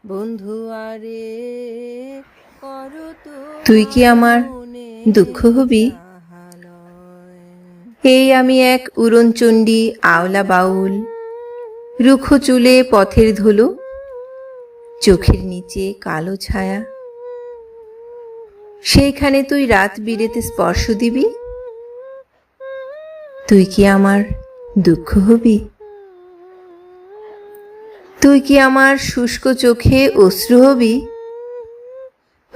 বন্ধু আরে তুই কি আমার দুঃখ হবি? এই আমি এক উড়নচণ্ডী আওলা বাউল, রুখো চুলে পথের ধুলো, চোখের নিচে কালো ছায়া। সেইখানে তুই রাত বিরেতে স্পর্শ দিবি। তুই কি আমার দুঃখ হবি? তুই কি আমার শুষ্ক চোখে অশ্রু হবি?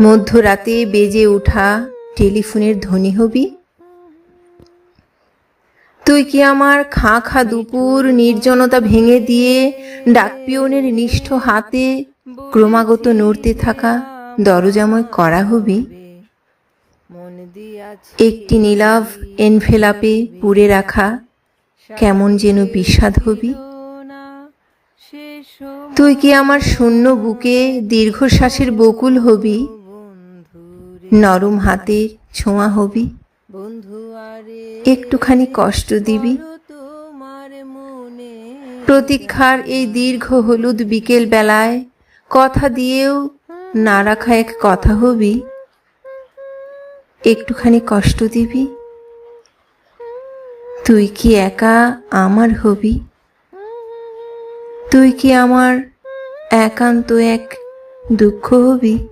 মধ্যরাতে বেজে ওঠা টেলিফোনের ধ্বনি হবি? তুই কি আমার খাঁ খাঁ দুপুর নির্জনতা ভেঙে দিয়ে ডাকপিয়নের নিষ্ঠ হাতে ক্রমাগত নড়তে থাকা দরজাময় করা হবি? একটি নীলাভ এনভেলাপে পুড়ে রাখা কেমন যেন বিষাদ হবি? তুই কি আমার শূন্য বুকে দীর্ঘশ্বাসের বকুল হবি? নরম হাতের ছোঁয়া হবি? একটুখানি কষ্ট দিবি? প্রতীক্ষার এই দীর্ঘ হলুদ বিকেল বেলায় কথা দিয়েও না রাখা এক কথা হবি? একটুখানি কষ্ট দিবি? তুই কি একা আমার হবি? তুই কি আমার একান্ত এক দুঃখ হবি?